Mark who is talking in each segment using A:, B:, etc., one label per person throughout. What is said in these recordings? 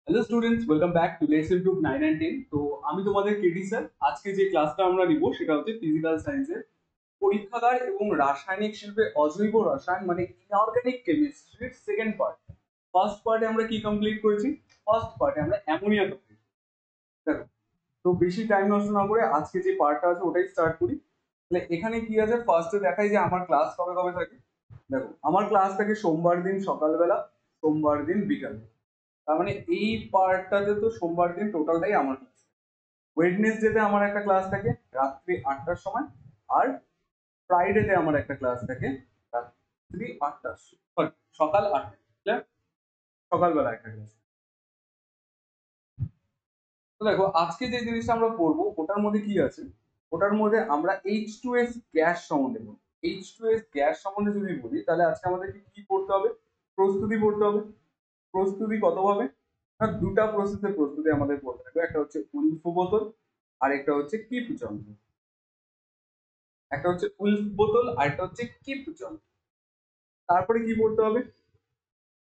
A: Hello students, welcome back to lesson two 9 and 10। তো আমি তোমাদের কেডি স্যার। আজকে যে ক্লাসটা আমরা নিব সেটা হচ্ছে ফিজিক্যাল সায়েন্সের পরীক্ষাগার এবং রাসায়নিক শিল্পে অজৈব রসায়ন মানে ইনঅর্গানিক কেমিস্ট্রির সেকেন্ড পার্ট। ফার্স্ট পার্টে আমরা কি কমপ্লিট করেছি? ফার্স্ট পার্টে আমরা অ্যামোনিয়া কমপ্লিট। দেখো, তো বেশি টাইম নষ্ট না করে আজকে যে পার্টটা আছে ওটাই স্টার্ট করি। তাহলে এখানে কি আছে, ফার্স্টে দেখাই যে আমার ক্লাস কবে কবে থাকে। দেখো, আমার ক্লাস থাকে সোমবার দিন সকালবেলা, সোমবার দিন বিকাল। তার মানে এই পার্টটাতে তো সোমবার দিন টোটালটাই আমার ক্লাস। ওয়েডনেসডেতে আমার একটা ক্লাস থাকে রাত্রি 8টার সময়। আর ফ্রাইডেতে আমার একটা ক্লাস থাকে রাত্রি 8টা, সকাল 8টা, সকালবেলা একটা ক্লাস। তো দেখো, আজকে যে জিনিসটা আমরা পড়বো ওটার মধ্যে কি আছে, ওটার মধ্যে আমরা H2S গ্যাস সম্বন্ধে বলবো। H2S গ্যাস সম্বন্ধে যদি বলি তাহলে আজকে আমাদেরকে কি পড়তে হবে? প্রস্তুতি পড়তে হবে। প্রস্তুতি কত হবে না, দুটা প্রসেসের প্রস্তুতি আমাদের পড়তে হবে। একটা হচ্ছে উলফ বোতল আর একটা হচ্ছে কিপ যন্ত্র। একটা হচ্ছে উলফ বোতল আর একটা হচ্ছে কিপ যন্ত্র। তারপরে কি পড়তে হবে?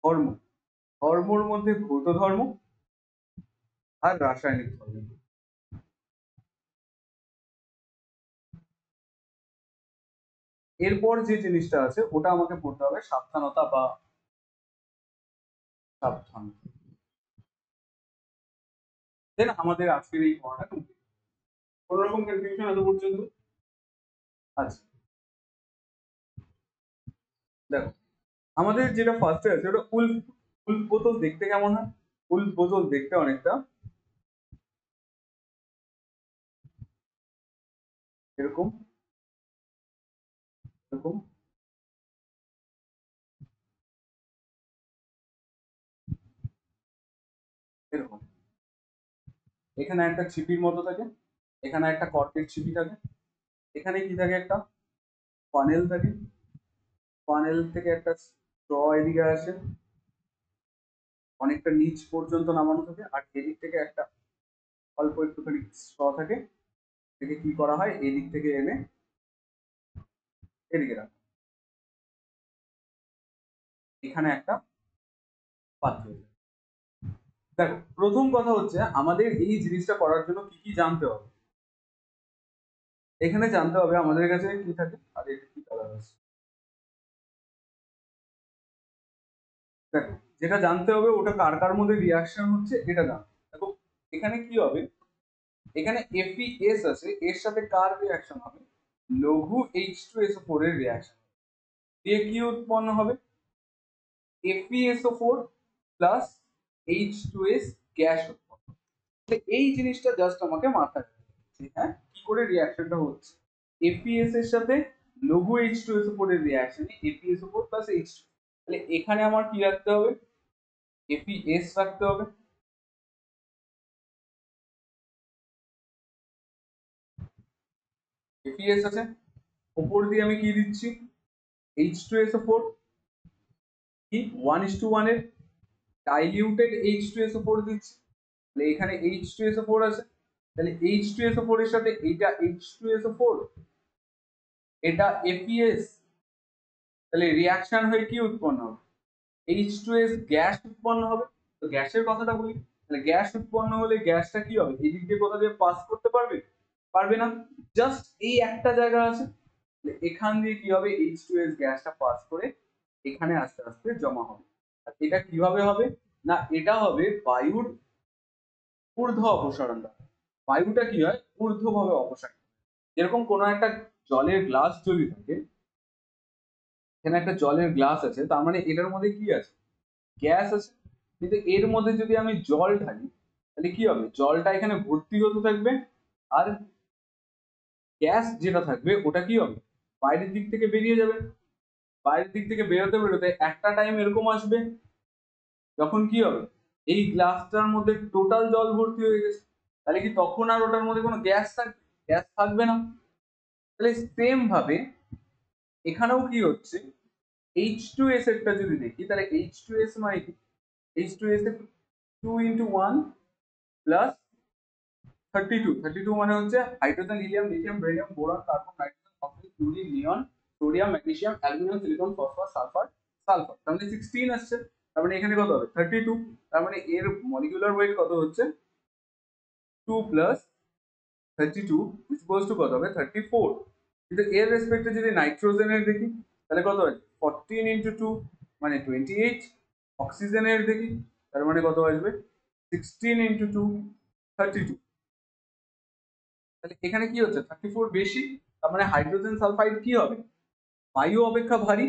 A: ধর্ম। ধর্মর মধ্যে ভৌত ধর্ম আর রাসায়নিক ধর্ম। এরপর যে জিনিসটা আছে ওটা আমাকে পড়তে হবে সাবধানতা বা সাবধান। দেন আমাদের আজকের এই পড়াটা কমপ্লিট। কোন রকম কনফিউশন এত পর্যন্ত? আচ্ছা, দেখো, আমাদের যেটা ফার্স্টে আছে ওটা উলফ। উলফ বোতল দেখতে কেমন হয়? উলফ বোতল দেখতে অনেকটা এরকম, এরকম, এরকম। এখানে একটা ছিপির মতো থাকে, এখানে একটা কর্কের ছিপি থাকে, এখানে কি থাকে, একটা ফানেল থাকে, ফানেল থেকে একটা স্ট্র এদিকে আসে, অনেকটা নিচ পর্যন্ত নামানো থাকে, আর এদিক থেকে একটা অল্প একটুখানি স্ট্র থাকে, থেকে কি করা হয় এদিক থেকে এনে এদিকে রাখা, এখানে একটা পাত্র। দেখো, প্রথম কথা হচ্ছে আমাদের এই জিনিসটা করার জন্য কি কি জানতে হবে। এখানে জানতে হবে আমাদের কাছে কি থাকে, আর এটা কি কালার আছে। দেখো, যেটা জানতে হবে ওটা কার কার মধ্যে রিয়াকশন হচ্ছে এটা জানতে। দেখো, এখানে কি হবে, এখানে FeS আছে, এর সাথে কার রিয়াকশন হবে? লঘু H2SO4 এর রিয়াকশন দিয়ে কি উৎপন্ন হবে? FeSO4 প্লাস H2S গ্যাস উৎপন্ন। এই জিনিসটা জাস্ট আমাকে মাথায় রাখতে হবে, হ্যাঁ, কি করে রিয়াকশনটা হচ্ছে। FeS এর সাথে লঘু H2SO4 এর রিয়াকশনে FeSO4 প্লাস H2। তাহলে এখানে আমার কি রাখতে হবে? FeS রাখতে হবে। FeS আছে, উপর দিয়ে আমি কি দিচ্ছি? H2SO4, কি 1:1 এর ডাইলিউটেড H2SO4 দিচ্ছি। তাহলে এখানে H2SO4 আছে, তাহলে H2SO4 এর সাথে এটা H2SO4, এটা FeS, তাহলে রিয়াকশন হয়ে কি উৎপন্ন হবে? H2S গ্যাস উৎপন্ন হবে। তো গ্যাসের কথাটা বলি, তাহলে গ্যাস উৎপন্ন হলে গ্যাসটা কি হবে? এদিক দিয়ে কোথা দিয়ে পাস করতে পারবে? পারবে না। জাস্ট এই একটা জায়গা আছে, এখান দিয়ে কি হবে? H2S গ্যাসটা পাস করে এখানে আস্তে আস্তে জমা হবে। আর এটা কিভাবে হবে না, এটা হবে বায়ুর ঊর্ধ্ব অপসারণ দ্বারা। বায়ুটা কি হয়? ঊর্ধ্বভাবে অপসারণ। যেরকম কোনো একটা জলের গ্লাস যদি থাকে, এখানে একটা জলের গ্লাস আছে, তার মানে এটার মধ্যে কি আছে? গ্যাস আছে। কিন্তু এর মধ্যে যদি আমি জল ঢালি তাহলে কি হবে? জলটা এখানে ভর্তি হতে থাকবে, আর গ্যাস যেটা থাকবে ওটা কি হবে? বাইরের দিক থেকে বেরিয়ে যাবে। বাইরের দিক থেকে বেরোতে বেরোতে একটা টাইম এরকম আসবে যখন কি হবে? এই গ্লাসটার মধ্যে টোটাল জল ভর্তি হয়ে গেছে। তাহলে কি তখন আর ওটার মধ্যে কোনো গ্যাস থাকবে? গ্যাস থাকবে না। তাহলে সেম ভাবে এখানেও কি হচ্ছে, H2S এরটা যদি দেখি তাহলে H2S মানে কি? H2S এর 2 × 1 প্লাস 32। 32 মানে হচ্ছে hydrogen, helium, lithium, barium, boron, carbon, nitrogen, oxygen, fluorine, neon, sodium, magnesium, aluminium, silicon, phosphorus, sulphur, sulphur. তাহলে 16 আসছে। তার মানে এখানে কত হবে 32, তার মানে এর মলিকুলার ওয়েট কত হচ্ছে 2 প্লাস 32 ইকুয়ালস টু কত হবে 34। কিন্তু এর রেসপেক্টে যদি নাইট্রোজেনের দেখি তাহলে কত হয় 14 ইন্টু 2 মানে 28। অক্সিজেনের দেখি তার মানে কত আসবে 16 ইন্টু 2 32। তাহলে এখানে কি হচ্ছে 34 বেশি, তার মানে হাইড্রোজেন সালফাইড কি হবে বায়ু অপেক্ষা ভারী।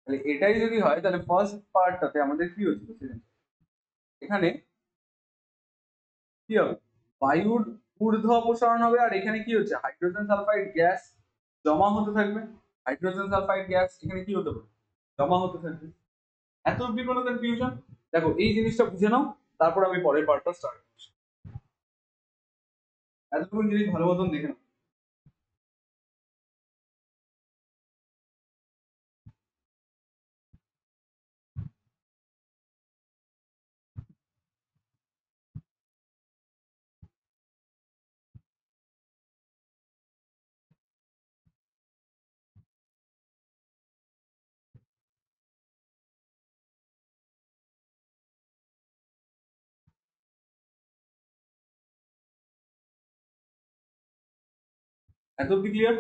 A: তাহলে এটাই যদি হয় তাহলে ফার্স্ট পার্টটাতে আমাদের কি হচ্ছে এখানে কি হবে বায়ুর ঊর্ধ্ব অপসারণ হবে, আর এখানে কি হচ্ছে হাইড্রোজেন সালফাইড গ্যাস জমা হতে থাকবে। হাইড্রোজেন সালফাইড গ্যাস এখানে কি হতে পারে জমা হতে থাকবে। এত অব্দি কোনো কনফিউশন? দেখো এই জিনিসটা বুঝে নাও, তারপর আমি পরের পার্টটা স্টার্ট করছি। এতক্ষণ জিনিস ভালো মতন দেখে নাও। এত অব্দি ক্লিয়ার?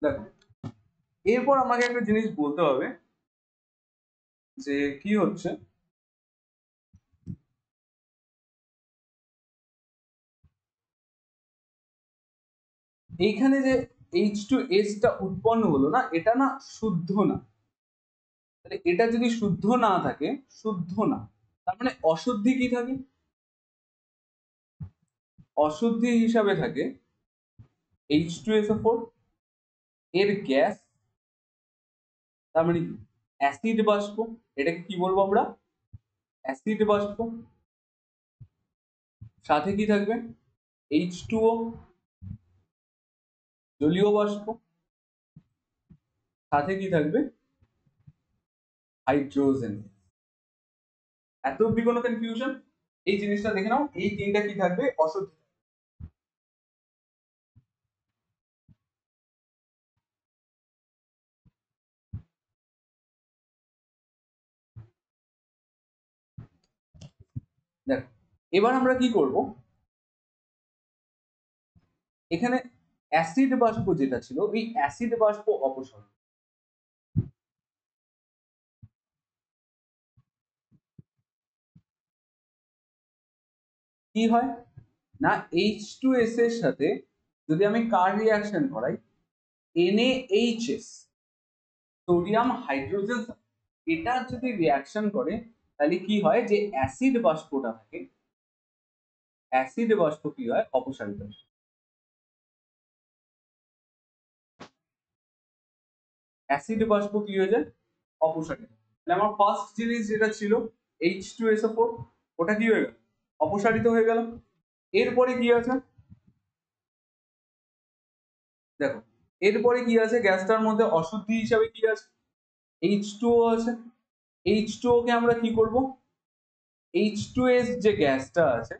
A: দেখো এরপর আমাকে একটা জিনিস বলতে হবে যে কি হচ্ছে এইখানে যে H2S টা উৎপন্ন হলো না, এটা না শুদ্ধ না। তাহলে এটা যদি শুদ্ধ না থাকে, শুদ্ধ না তার মানে অশুদ্ধি কি থাকে, অশুদ্ধি হিসাবে থাকে H2SO4 এর গ্যাস, তার মানে কি অ্যাসিড বাষ্প। এটাকে কি বলবো আমরা অ্যাসিড বাষ্প। সাথে কি থাকবে H2O জলীয় বাষ্প। সাথে কি থাকবে হাইড্রোজেন। এত অব্দি কোনো কনফিউশন? এই জিনিসটা দেখে নাও, এই তিনটা কি থাকবে অশুদ্ধ। দেখো এবার আমরা কি করব, এখানে অ্যাসিড বাষ্প যেটা ছিল ওই অ্যাসিড বাষ্প অপসারণ কি হয় না H2S এর সাথে যদি আমি কার রিয়াকশন করাই NaHS সোডিয়াম হাইড্রোজেন, এটা যদি রিয়াকশন করে তাহলে কি হয় যে অ্যাসিড বাষ্পটা থাকে, অ্যাসিড বাষ্প কি হয় অপসারিত হয়। অ্যাসিড বাষ্প কি হয়ে যায় অপসারিত। তাহলে আমার ফার্স্ট জিনিস যেটা ছিল H2SO4 ওটা কি হয়ে গেল অপসারিত হয়ে গেল। এরপরে কি আছে দেখো, এরপরে কি আছে গ্যাসটার মধ্যে অশুদ্ধি হিসাবে কি আছে H2O আছে। H2O কে আমরা কি করব H2S যে গ্যাসটা আছে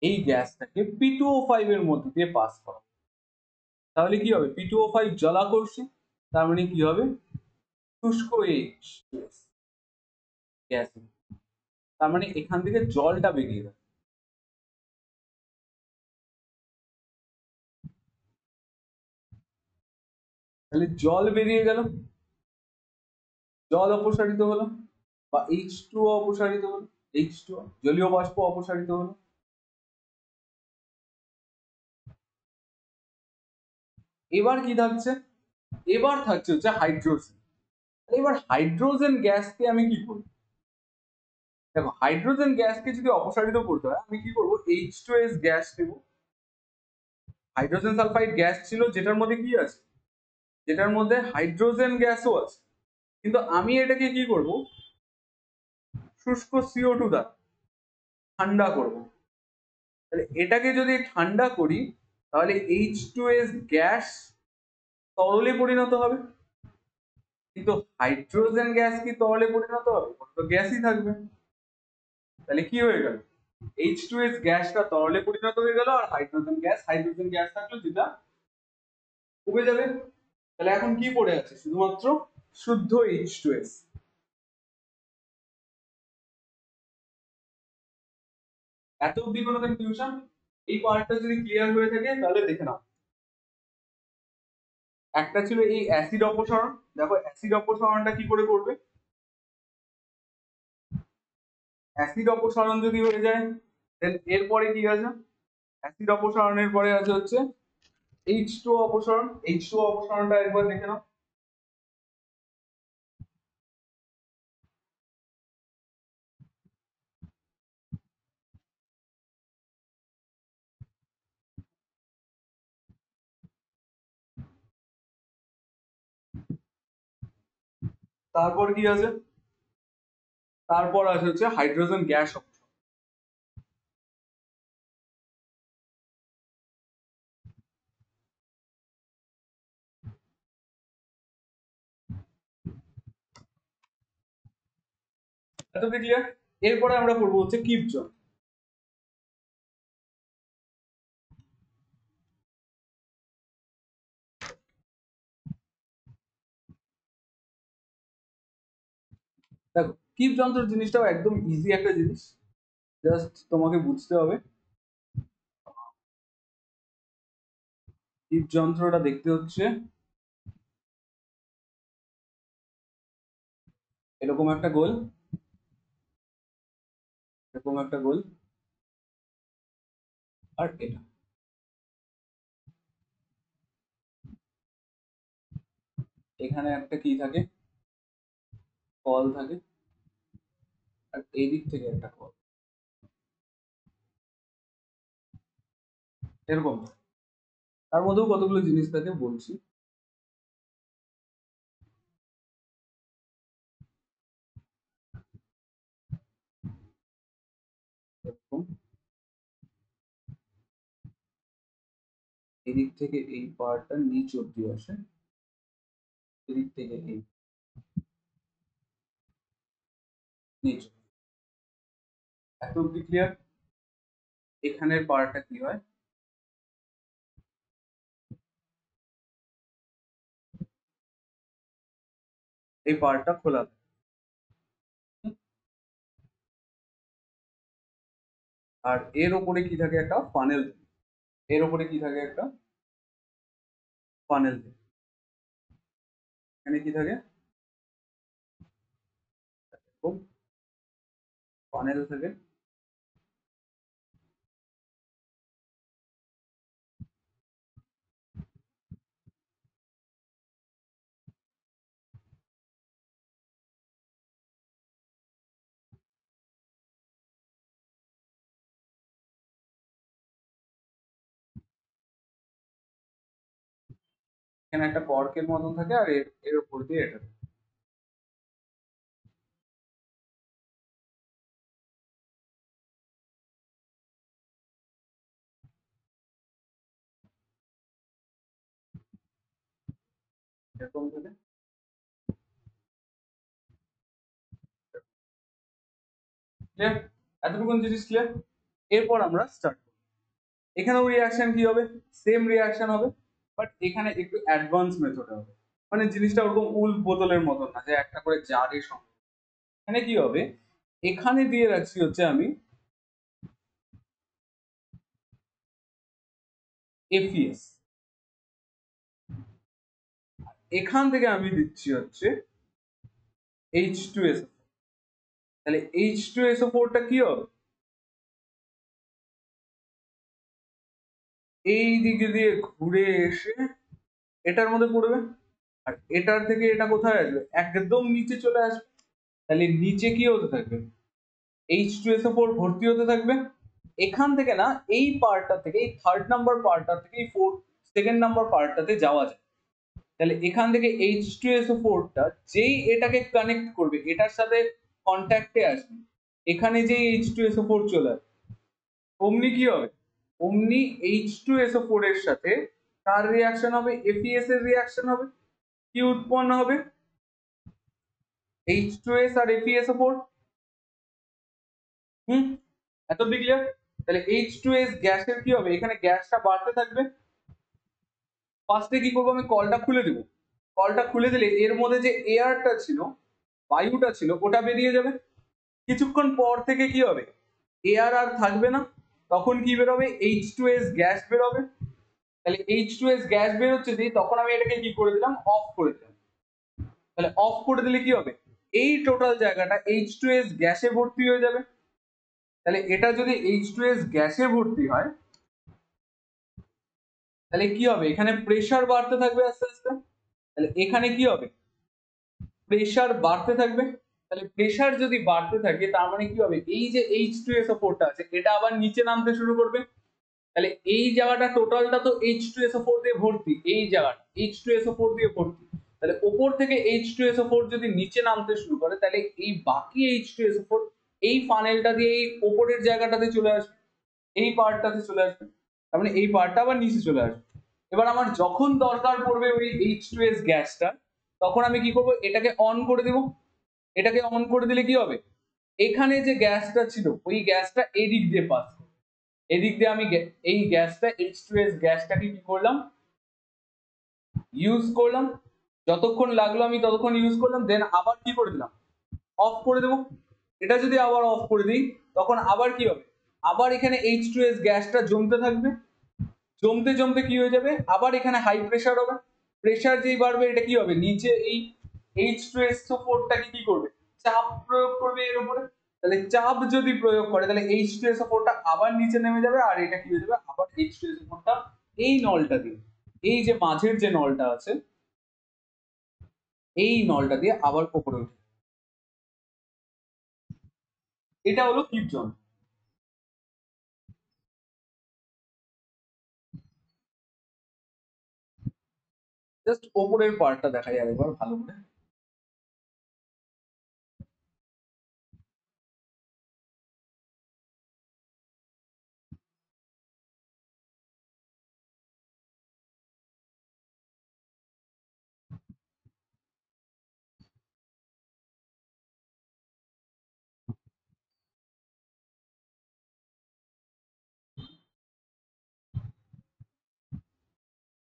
A: এই গ্যাসটাকে P2O5 এর মধ্যে দিয়ে পাস করা, তাহলে কি হবে P2O5 জলাকর্ষী, তার মানে কি হবে শুষ্ক H2S গ্যাস, তার মানে এখান থেকে জলটা বেরিয়ে যাবে। তাহলে জল বেরিয়ে গেল, জল অপসারিত হলো বা H2O অপসারিত হলো, H2O জলীয় বাষ্প অপসারিত হলো। এবার কি থাকছে, এবার থাকছে হচ্ছে হাইড্রোজেন। এবার হাইড্রোজেন গ্যাসকে আমি কি করব, দেখো হাইড্রোজেন গ্যাসকে যদি অপসারিত করতে হয় আমি কি করব H2S গ্যাস নেব। হাইড্রোজেন সালফাইড গ্যাস ছিল যেটার মধ্যে কি আছে, যেটার মধ্যে হাইড্রোজেন গ্যাসও আছে, কিন্তু আমি এটাকে কি করব শুষ্ক CO2 দ্বারা ঠান্ডা করব। তাহলে এটাকে যদি ঠান্ডা করি তাহলে H2S গ্যাস তরলে পরিণত হবে, কিন্তু হাইড্রোজেন গ্যাস কি তরলে পরিণত হবে, তো গ্যাসই থাকবে। তাহলে কি হয়ে গেল H2S গ্যাসটা তরলে পরিণত হয়ে গেল, আর হাইড্রোজেন গ্যাস থাকলো যেটা উবে যাবে। তাহলে এখন কি পড়ে আছে? শুধুমাত্র শুদ্ধ H2S। এত অব্দি কোনো কনফিউশন? এই পার্টটা যদি ক্লিয়ার হয়ে থাকে তাহলে দেখে নাও। একটা ছিল এই অ্যাসিড অপসারণ। দেখো অ্যাসিড অপসারণটা কি করে করবে? অ্যাসিড অপসারণ যদি হয়ে যায় দেন এরপরে কি আছে? অ্যাসিড অপসারণের পরে আছে হচ্ছে H2O অপসারণ। H2O অপসারণটা একবার দেখে নাও। তারপর কি আছে? তারপর আছে হচ্ছে হাইড্রোজেন গ্যাস অপসারণ। এতটা ক্লিয়ার? এরপরে আমরা করবো হচ্ছে কিপজন। দেখো কিপ যন্ত্র জিনিসটাও একদম ইজি একটা জিনিস, জাস্ট তোমাকে বুঝতে হবে। কিপ যন্ত্রটা দেখতে হচ্ছে এরকম একটা গোল, এরকম একটা গোল, আর এটা এখানে একটা কি থাকে? কল থাকে, আর এই দিক থেকে একটা কল, এরকম। তার মধ্যেও কতগুলো জিনিস থাকে বলছি। এরকম এদিক থেকে এই পার্টটা নিচ অব্দি আসে, এদিক থেকে এই নিচ। এত অব্দি ক্লিয়ার? এখানের পার্টটা কি হয়? এই পার্টটা খোলা থাকে। আর এর ওপরে কি থাকে? একটা ফানেল। এর ওপরে কি থাকে? একটা ফানেল। এখানে কি থাকে? ফানেল থাকে। এখানে একটা কর্কের মতন থাকে, আর এর এর উপর দিয়ে এটা থাকে। এরকম থাকে। ক্লিয়ার? এতটুকু জিনিস ক্লিয়ার? এরপর আমরা স্টার্ট। এখানেও রিয়াকশন কি হবে? সেম রিয়াকশন হবে, বাট এখানে একটু অ্যাডভান্স মেথড হবে। মানে জিনিসটা ওরকম উল বোতলের মতন না যে একটা করে জারের সঙ্গে। এখানে কি হবে? এখানে দিয়ে রাখছি হচ্ছে আমি এফিএস, এখান থেকে আমি দিচ্ছি হচ্ছে H2SO। তাহলে H2SO4টা কি হবে? এই দিকে দিয়ে ঘুরে এসে এটার মধ্যে পড়বে, আর এটার থেকে এটা কোথায় আসবে? একদম নিচে চলে আসবে। তাহলে নিচে কি হতে থাকবে? H2SO4 ভর্তি হতে থাকবে। এখান থেকে না, এই পার্টটা থেকে, এই থার্ড নাম্বার পার্টটা থেকে এই সেকেন্ড নাম্বার পার্টটাতে যাওয়া যায়। তাহলে এখান থেকে H2SO4টা যেই এটাকে কানেক্ট করবে, এটার সাথে কন্ট্যাক্টে আসবে, এখানে যে H2SO4 চলে আসবে, অমনি কি হবে? অমনি H2SO4 এর সাথে কার রিয়াকশন হবে? এফিএস এর রিয়াকশন হবে। কি উৎপন্ন হবে? H2S আর FeSO4। হুম, এত অব্দি ক্লিয়ার? তাহলে H2S গ্যাসের কি হবে, এখানে গ্যাসটা বাড়তে থাকবে। ফার্স্টে কি করবো, আমি কলটা খুলে দিব। কলটা খুলে দিলে এর মধ্যে যে এয়ারটা ছিল, বায়ুটা ছিল, ওটা বেরিয়ে যাবে। কিছুক্ষণ পর থেকে কি হবে, এয়ার আর থাকবে না, তখন কি বেরোবে, H2S গ্যাস বেরোবে। তাহলে H2S গ্যাস বেরোচ্ছে যে, তখন আমি এটাকে কি করে দিলাম, অফ করে দিলাম। তাহলে অফ করে দিলে কি হবে, এই টোটাল জায়গাটা H2S গ্যাসে ভর্তি হয়ে যাবে। তাহলে এটা যদি H2S গ্যাসে ভর্তি হয়, তাহলে কি হবে, এখানে প্রেসার বাড়তে থাকবে আস্তে আস্তে। তাহলে এখানে কি হবে, প্রেসার বাড়তে থাকবে। তাহলে প্রেসার যদি বাড়তে থাকে, তার মানে কি হবে, এই যে H2SO4 টা আছে, এটা আবার নিচে নামতে শুরু করবে। তাহলে এই জায়গাটা টোটালটা তো H2SO4 দিয়ে ভর্তি, এই জায়গাটা H2SO4 দিয়ে ভর্তি। তাহলে ওপর থেকে H2SO4 যদি নিচে নামতে শুরু করে, তাহলে এই বাকি H2SO4 এই ফানেলটা দিয়ে এই ওপরের জায়গাটাতে চলে আসবে, এই পার্টটাতে চলে আসবে। তার মানে এই পার্টটা আবার নিচে চলে আসবে। এবার আমার যখন দরকার পড়বে ওই H2S গ্যাসটা, তখন আমি কি করব, এটাকে অন করে দেব। এটাকে অন করে দিলে কি হবে, এখানে যে গ্যাসটা ছিল, ওই গ্যাসটা এদিক দিয়ে পাস, এদিক দিয়ে আমি এই গ্যাসটা H2S গ্যাসটাকে কি করলাম, ইউজ করলাম। যতক্ষণ লাগলো আমি ততক্ষণ ইউজ করলাম, দেন আবার কি করে দিলাম, অফ করে দেবো। এটা যদি আবার অফ করে দিই, তখন আবার কি হবে, আবার এখানে H2S গ্যাসটা জমতে থাকবে। জমতে জমতে কি হয়ে যাবে, আবার এখানে হাই প্রেসার হবে। প্রেসার যেই বাড়বে, এটা কি হবে, নিচে এই H2SO4 টাকে কি করবে, চাপ প্রয়োগ করবে এর উপরে। তাহলে চাপ যদি প্রয়োগ করে, তাহলে H2SO4 টা আবার নিচে নেমে যাবে, আর এটা কি হয়ে যাবে, আবার H2SO4 টা এই নলটা দিয়ে, এই যে মাঝের যে নলটা আছে, এই নলটা দিয়ে আবার উপরে উঠে। এটা হলো কিপ যন্ত্র। জাস্ট ওপরের পার্টটা দেখা যায় একবার ভালো করে।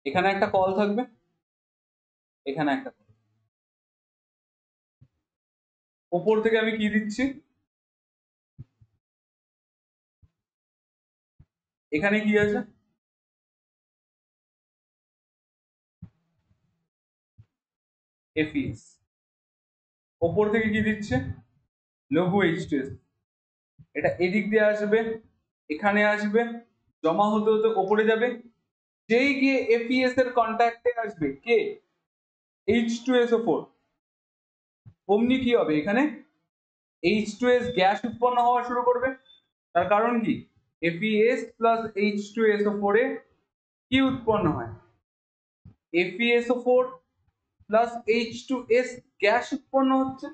A: এখানে একটা কল থাকবে, এখানে একটা কল। ওপর থেকে আমি কি দিচ্ছি, এখানে কি আছে, FES। ওপর থেকে কি দিচ্ছে, লঘু H2S। এটা এদিক দিয়ে আসবে, এখানে আসবে, জমা হতে হতে ওপরে যাবে। যেই গিয়ে FES এর কন্ট্যাক্টে আসবে কে, H2SO4, অমনি কি হবে, এখানে H2S গ্যাস উৎপন্ন হওয়া শুরু করবে। তার কারণ কি, FES প্লাস H2SO4 এ কি উৎপন্ন হয়, FeSO4 প্লাস H2S গ্যাস উৎপন্ন হচ্ছে।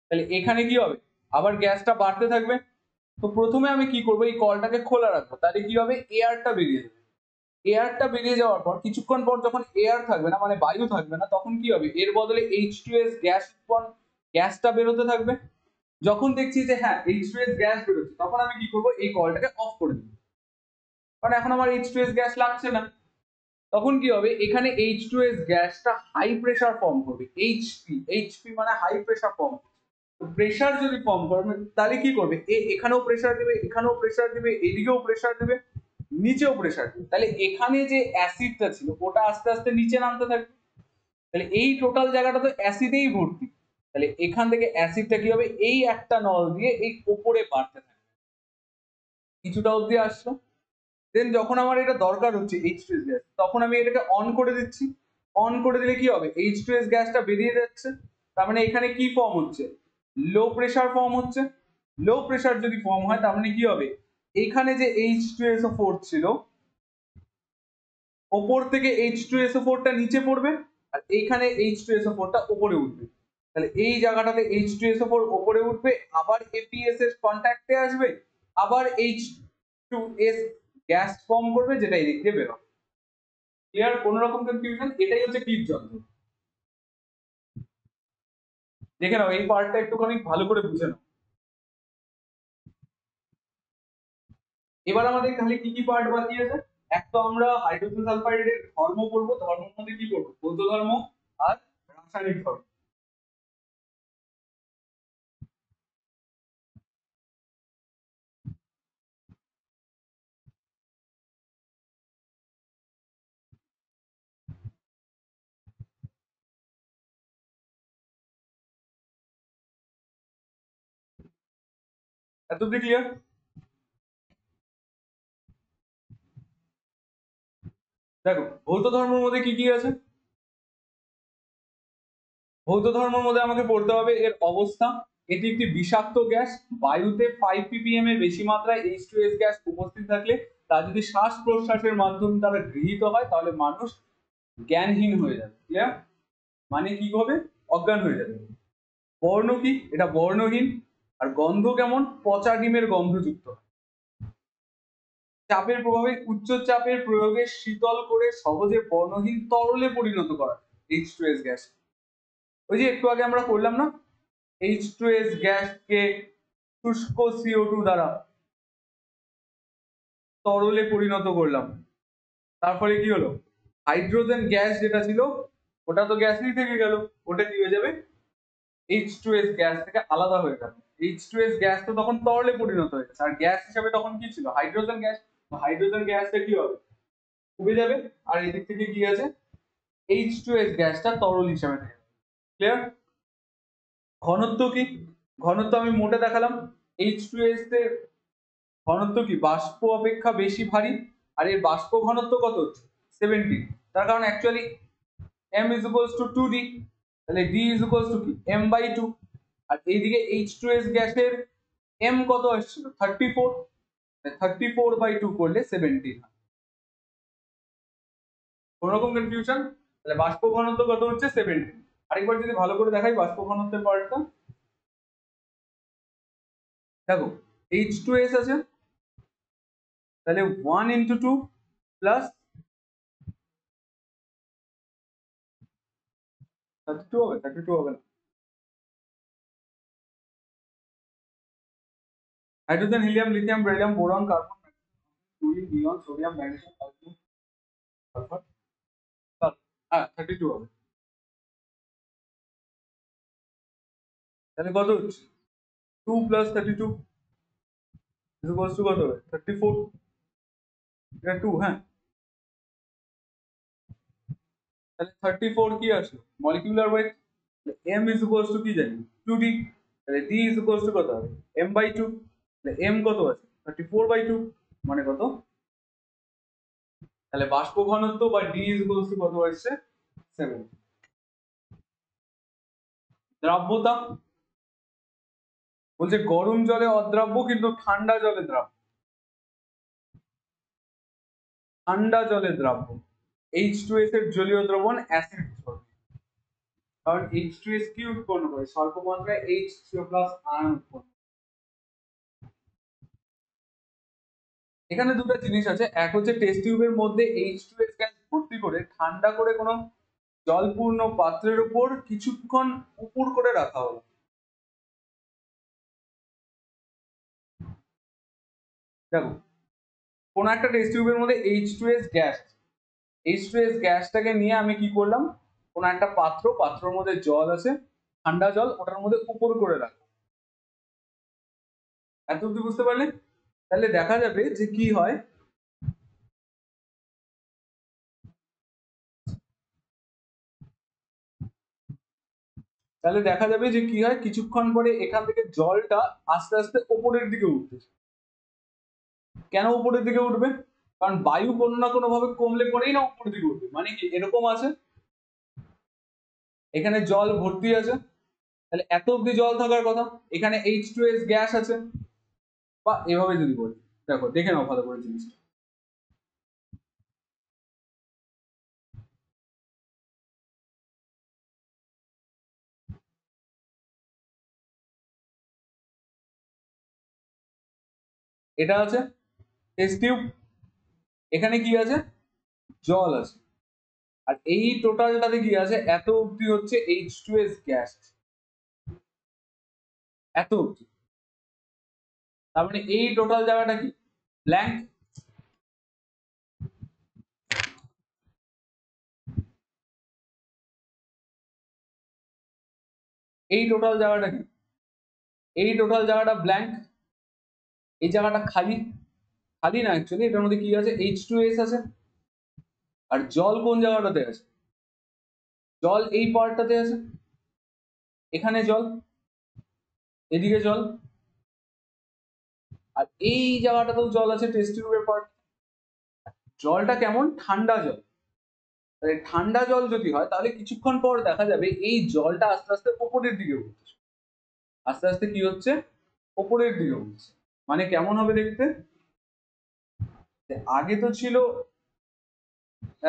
A: তাহলে এখানে কি হবে, আবার গ্যাসটা বাড়তে থাকবে। তো প্রথমে আমি কি করবো, এই কলটাকে খোলা রাখবো, তাহলে কি হবে, এয়ারটা বেরিয়ে যাবে। এয়ারটা বেরিয়ে যাওয়ার পর কিছুক্ষণ পর যখন এয়ার থাকবে না, মানে বায়ু থাকবে না, তখন কি হবে, এর বদলে H2S গ্যাস উৎপন্ন, গ্যাসটা বেরোতে থাকবে। যখন দেখছি যে হ্যাঁ H2S গ্যাস বেরোচ্ছে, তখন আমি কি করবো, এই কলটাকে অফ করে দেবো, কারণ এখন আমার H2S গ্যাস লাগছে না। তখন কি হবে, এখানে H2S গ্যাসটা হাই প্রেসার ফর্ম করবে, এইচপি মানে হাই প্রেসার ফর্ম। প্রেসার যদি ফর্ম করবে, তাহলে কি করবে, এখানেও প্রেসার দিবে, এখানেও প্রেসার দিবে, এদিকেও প্রেসার দিবে, নিচেও প্রেসার দিবে। তাহলে এখানে যে অ্যাসিডটা ছিল, ওটা আস্তে আস্তে নিচে নামতে থাকবে। তাহলে এই টোটাল জায়গাটা তো অ্যাসিডেই ভর্তি। তাহলে এখান থেকে অ্যাসিডটা কি হবে, এই একটা নল দিয়ে এই উপরে বাড়তে থাকবে। কিছুটা অবধি আসলো। দেন যখন আমার এটা দরকার হচ্ছে H2S গ্যাস, তখন আমি এটাকে অন করে দিচ্ছি। অন করে দিলে কি হবে, H2S গ্যাসটা বেরিয়ে যাচ্ছে। তার মানে এখানে কি ফর্ম হচ্ছে, লো প্রেসার ফর্ম হচ্ছে। লো প্রেসার যদি ফর্ম হয়, তার মানে কি হবে, এখানে যে H2SO4 ছিল, ওপর থেকে H2SO4 টা নিচে পড়বে, আর এইখানে H2SO4 টা উপরে উঠবে। তাহলে এই জায়গাটাতে H2SO4 উপরে উঠবে, আবার FeS এর কন্ট্যাক্টে আসবে, আবার H2S গ্যাস ফর্ম করবে, যেটা এদিক দিয়ে বেরোবে। ক্লিয়ার, কোন রকম কনফিউশন? এটাই হচ্ছে কিপ যন্ত্র। দেখে নাও এই পার্টটা একটুখানি ভালো করে বুঝে নাও। এবার আমাদের খালি কি কি পার্ট বাকি আছে? এক তো আমরা হাইড্রোজেন সালফাইডের ধর্ম পড়বো, ধর্মের মধ্যে কি করবো? ভৌত ধর্ম আর রাসায়নিক ধর্ম। এত কি ক্লিয়ার? দেখো ভৌত ধর্মের মধ্যে কি কি আছে। ভৌত ধর্মের মধ্যে আমাকে পড়তে হবে এর অবস্থা। এটি একটি বিষাক্ত গ্যাস। বায়ুতে 5 ppm এর বেশি মাত্রায় H2S গ্যাস উপস্থিত থাকলে তা যদি শ্বাস প্রশ্বাসের মাধ্যমে তারা গৃহীত হয় তাহলে মানুষ জ্ঞানহীন হয়ে যাবে। ক্লিয়ার? মানে কি হবে? অজ্ঞান হয়ে যাবে। বর্ণ কি? এটা বর্ণহীন। আর গন্ধ কেমন? পচা ডিমের গন্ধযুক্ত। চাপের প্রভাবে উচ্চ চাপের প্রয়োগে শীতল করে সহজে বর্ণহীন তরলে পরিণত করা H2S গ্যাস। ওই যে একটু আগে আমরা করলাম না, H2S গ্যাসকে শুষ্ক CO2 দ্বারা তরলে পরিণত করলাম। তারপরে কি হলো? হাইড্রোজেন গ্যাস যেটা ছিল ওটা তো গ্যাসই থেকে গেল, ওটা কি হয়ে যাবে? H2S গ্যাস থেকে আলাদা হয়ে গেল। H2S গ্যাস তো তখন তরলে পরিণত হয়ে গেছে, আর গ্যাস হিসাবে তখন কি ছিল? Hydrogen gas. হাইড্রোজেন গ্যাসটা কি হবে? উবে যাবে। আর এদিক থেকে কি আছে? H2S গ্যাসটা তরল হিসাবে থাকে। ক্লিয়ার? ঘনত্ব কি? ঘনত্ব আমি মোটে দেখালাম। H2S এর ঘনত্ব কি? বাষ্প অপেক্ষা বেশি ভারী। আর এর বাষ্প ঘনত্ব কত হচ্ছে? 70। তার কারণ actually m is equals to 2d, তাহলে d is equals to কি? m/2। আর এইদিকে H2S গ্যাসের m কত আসছিল? 34। 34/2 করলে 17। কোন রকম কনফিউশন? তাহলে বাষ্প ঘনত্ব কত হচ্ছে? 70। আরেকবার যদি ভালো করে দেখাই বাষ্প ঘনত্বের পার্টটা, দেখো H2S আছে, তাহলে 1 into 2 প্লাস 32 হবে? 32 হবে না। Hydrogen, helium, lithium, beryllium, boron, carbon, fluorine, neon, sodium, magnesium, calcium, sulphur. হ্যাঁ 32 হবে। তাহলে কত হচ্ছে? 2 প্লাস 32 ইকুয়ালস টু কত হবে? 34। এটা 2, হ্যাঁ। তাহলে 34 কি আসলো? Molecular weight. m is equals to কি জানি? 2d। তাহলে d ইজ ইকুয়ালস টু কত হবে? m/2। তাহলে m কত আছে? 34/2। মানে কত? তাহলে বাষ্প ঘনত্ব বা d ইজ ইকুয়ালস টু কত আসছে? 7। দ্রাব্যতা বলছে গরম জলে অদ্রাব্য কিন্তু ঠান্ডা জলে দ্রাব্য। ঠান্ডা জলে দ্রাব্য। H2S এর জলীয় দ্রবণ অ্যাসিড ধর্মী। কারণ H2S কি উৎপন্ন করে? স্বল্প মাত্রায় H2+ আয়ন উৎপন্ন। এখানে দুটো জিনিস আছে, এক হচ্ছে টেস্ট টিউবের মধ্যে H2S গ্যাস ভর্তি করে ঠান্ডা করে কোনো জলপূর্ণ পাত্রের উপর কিছুক্ষণ উপুড় করে রাখা হলো। দেখো কোন একটা টেস্ট টিউবের মধ্যে H2S গ্যাস, H2S গ্যাসটাকে নিয়ে আমি কি করলাম? কোন একটা পাত্রের মধ্যে জল আছে, ঠান্ডা জল, ওটার মধ্যে উপর করে রাখলাম। এত অব্দি বুঝতে পারলে? তাহলে দেখা যাবে যে কি হয়, তাহলে দেখা যাবে যে কি হয়, কিছুক্ষণ পরে এখান থেকে জলটা আস্তে আস্তে উপরের দিকে উঠতেছে। কেন উপরের দিকে উঠবে? কারণ বায়ু কোনো না কোনো ভাবে কমলে পরেই না উপরের দিকে উঠবে। মানে কি এরকম আছে, এখানে জল ভর্তি আছে, তাহলে এত অব্দি জল থাকার কথা, এখানে H2S গ্যাস আছে, বা এভাবে যদি বলি, দেখো দেখে নাও ভালো করে জিনিসটা। এটা আছে টেস্ট টিউব, এখানে কি আছে? জল আছে। আর এই টোটালটাতে কি আছে? এত অব্দি হচ্ছে H2S গ্যাস, এত অব্দি। তার মানে এই টোটাল জায়গাটা কি? ব্ল্যাঙ্ক। এই টোটাল জায়গাটা কি? এই টোটাল জায়গাটা ব্ল্যাঙ্ক, এই জায়গাটা খালি। খালি না, অ্যাকচুয়ালি এটার মধ্যে কি আছে, H2S আছে। আর জল কোন জায়গাটাতে আছে? জল এই পার্টটাতে আছে, এখানে জল, এদিকে জল, আর এই জায়গাটাতেও জল আছে, টেস্ট টিউবের পার্ট। জলটা কেমন? ঠান্ডা জল। ঠান্ডা জল যদি হয় তাহলে কিছুক্ষণ পর দেখা যাবে এই জলটা আস্তে আস্তে উপরের দিকে উঠছে, আস্তে আস্তে কি হচ্ছে, উপরের দিকে উঠছে। মানে কেমন হবে দেখতে? আগে তো ছিল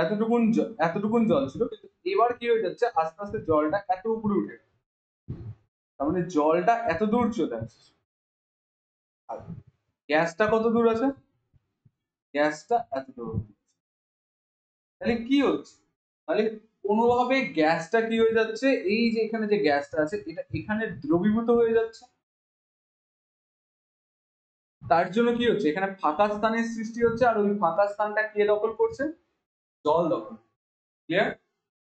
A: এতটুকুন জল ছিল, কিন্তু এবার কি হয়ে যাচ্ছে, আস্তে আস্তে জলটা এত উপরে উঠে, তার মানে জলটা এত দূর চলে আসছে। আর গ্যাসটা কত দূর আছে? গ্যাসটা এত দূর। তাহলে কি হচ্ছে? তাহলে কোনোভাবে গ্যাসটা কি হয়ে যাচ্ছে, এই যে এখানে যে গ্যাসটা আছে এটা এখানে দ্রবীভূত হয়ে যাচ্ছে। তার জন্য কি হচ্ছে, এখানে ফাঁকা স্থানের সৃষ্টি হচ্ছে, আর ওই ফাঁকা স্থানটা কে দখল করছে? জল দখল। ক্লিয়ার?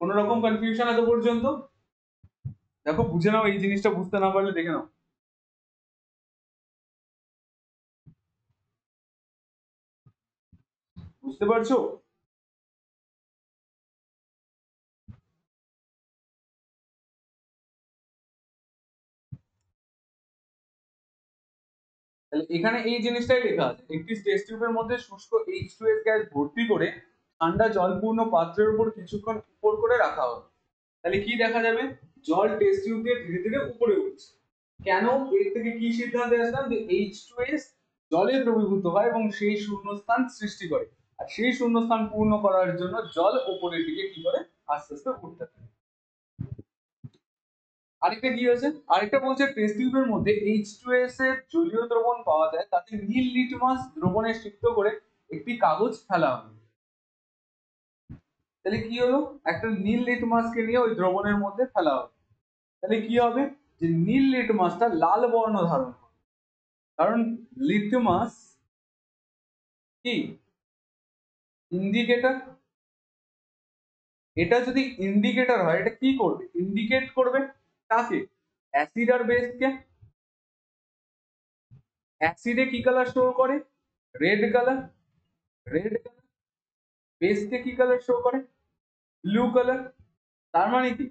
A: কোন রকম কনফিউশন এত পর্যন্ত? দেখো বুঝে নাও, এই জিনিসটা বুঝতে না পারলে দেখে নাও। বুঝতে পারছো? তাহলে এখানে এই জিনিসটাই লেখা আছে, একটি টেস্ট টিউবের মধ্যে শুষ্ক H2S গ্যাস ভর্তি করে ঠান্ডা জলপূর্ণ পাত্রের উপর কিছুক্ষণ উপর করে রাখা হবে। তাহলে কি দেখা যাবে, জল টেস্ট টিউব দিয়ে ধীরে ধীরে উপরে উঠছে। কেন? এর থেকে কি সিদ্ধান্তে আসলাম যে H2S জলে দ্রবীভূত হয় এবং সেই শূন্যস্থান সৃষ্টি করে, আর সেই শূন্যস্থান পূর্ণ করার জন্য জল উপরের দিকে কি করে, আস্তে আস্তে উঠতে থাকে। আরেকটা কি হয়েছে, আরেকটা বলছে টেস্ট টিউবের মধ্যে H2S এর জলীয় দ্রবণ পাওয়া যায়, তাতে নীল লিটমাস দ্রবণে সিক্ত করে একটি কাগজ ফেলা হবে। তাহলে কি হলো, একটা নীল লিটমাসকে নিয়ে ওই দ্রবণের মধ্যে ফেলা হবে। তাহলে কি হবে, যে নীল লিটমাসটা লাল বর্ণ ধারণ করে, কারণ লিটমাস কি ইন্ডিকেটর। এটা যদি ইন্ডিকেটর হয়, এটা কি করবে, ইন্ডিকেট করবে কাকে, অ্যাসিড আর বেসকে। অ্যাসিডে কি কালার শো করে, রেড কালার, রেড কালার। বেসকে কি কালার শো করে, ব্লু কালার। তার মানে কি,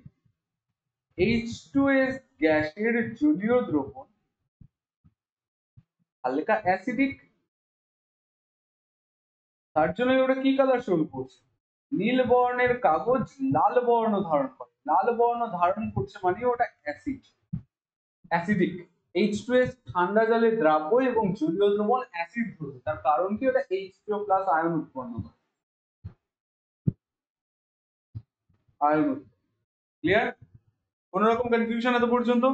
A: H2S গ্যাসের জলীয় দ্রবণ হালকা অ্যাসিডিক, তার জন্য ওটা কি কালার শো করছে, নীল বর্ণের কাগজ লাল বর্ণ ধারণ করে। লাল বর্ণ ধারণ করছে মানে ওটা অ্যাসিড, অ্যাসিডিক। H2S ঠান্ডা জলে দ্রাব্য এবং জলীয় দ্রবণ অ্যাসিড হচ্ছে, তার কারণ কি, ওটা H2O প্লাস আয়ন উৎপন্ন করে, আয়ন। ক্লিয়ার? কোন রকম কনফিউশন এত পর্যন্ত?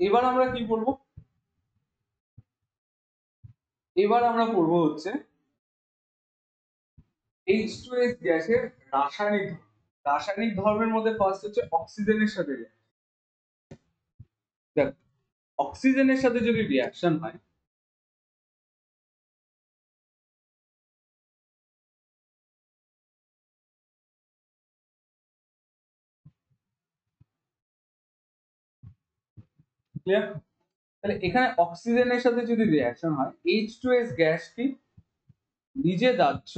A: এবার আমরা কি করব, এবার আমরা করব হচ্ছে H2S গ্যাসের রাসায়নিক ধর্ম। রাসায়নিক ধর্মের মধ্যে ফার্স্ট হচ্ছে অক্সিজেনের সাথে দেখ, অক্সিজেনের সাথে যদি রিয়াকশন হয়, ক্লিয়ার? তাহলে এখানে অক্সিজেনের সাথে যদি রিয়াকশন হয়, H2S গ্যাস কি নিজে যাচ্ছ,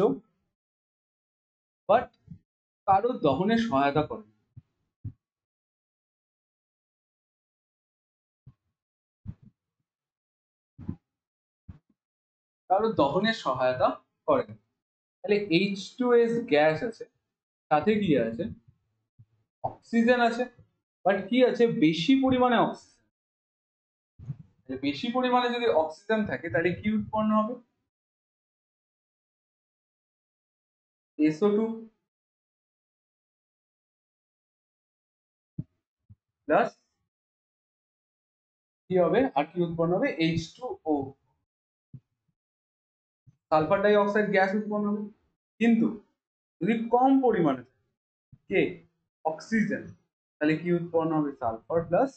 A: বাট কারো দহনে সহায়তা করে, কারো দহনে সহায়তা করে না। তাহলে H2S গ্যাস আছে, সাথে কি আছে, অক্সিজেন আছে, বাট কি আছে, বেশি পরিমাণে অক্সিজেন। বেশি পরিমাণে যদি অক্সিজেন থাকে তাহলে কি উৎপন্ন হবে, SO2 প্লাস কি হবে আর কি উৎপন্ন হবে H2O, sulphur die oxide gas উৎপন্ন হবে। কিন্তু যদি কম পরিমাণে কে অক্সিজেন, তাহলে কি উৎপন্ন হবে সালফার প্লাস।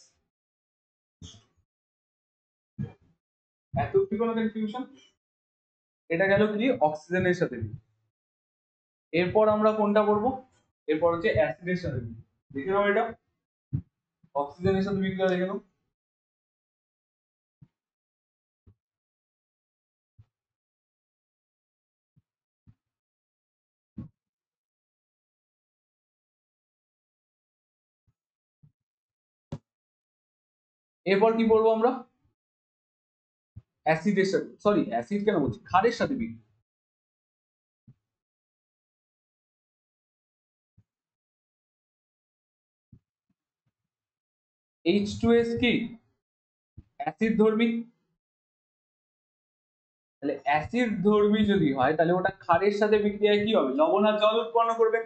A: এত কি কোনো কনফিউশন? এটা গেল কি অক্সিজেনের সাথে। এরপর আমরা কোনটা করবো? এরপর হচ্ছে অ্যাসিডের সাথে দেখে নাও। এটা অক্সিজেনের সাথে বিক্রিয়া দেখে নাও। এরপর কি করবো আমরা? অ্যাসিডের সাথে, সরি অ্যাসিড কেন বলছি, ক্ষারের সাথে বিক্রিয়া। H2S কি অ্যাসিড ধর্মী, তাহলে অ্যাসিড ধর্মী যদি হয় তাহলে ওটা ক্ষারের সাথে বিক্রিয়ায় কি হবে? লবণ আর জল উৎপন্ন করবে।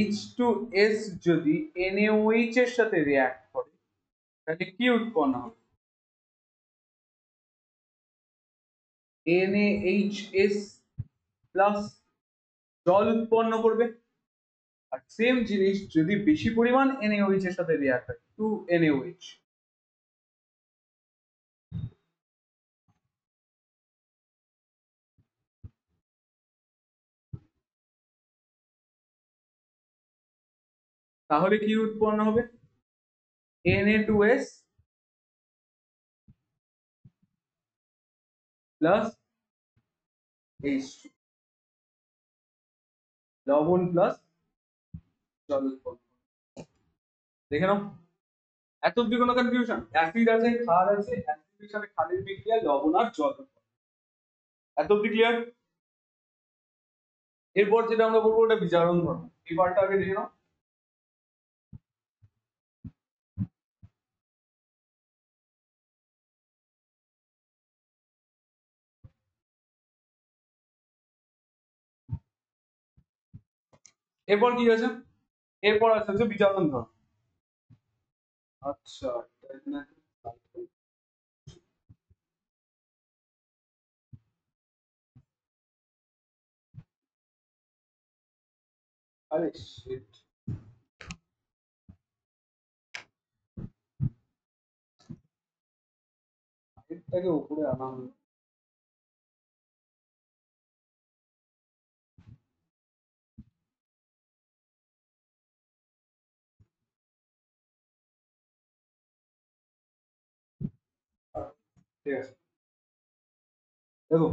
A: H2S যদি NaOH এর সাথে রিঅ্যাক্ট করে তাহলে কি উৎপন্ন হবে? NaHS প্লাস জল উৎপন্ন করবে। আর সেম জিনিস যদি বেশি পরিমাণ NaOH এর সাথে রিঅ্যাক্ট হয়, 2NaOH, তাহলে কি উৎপন্ন হবে? Na2S প্লাস H2, লবণ প্লাস জল উৎপন্ন। দেখে নাও, এত অব্দি কোনো কনফিউশন? অ্যাসিড আছে, ক্ষার আছে, অ্যাসিডের সাথে ক্ষারের বিক্রিয়া, লবণ আর জল, এত অব্দি ক্লিয়ার? এরপর যেটা আমরা বলবো ওটা বিজারণ ধর্ম। এই পার্টটা আগে দেখে নাও। এরপর কি আছে? এরপর আছে হচ্ছে বিজারণ ধর্ম। আচ্ছা, আরে shit, এটাকে উপরে আনা হলো। ঠিক আছে, দেখো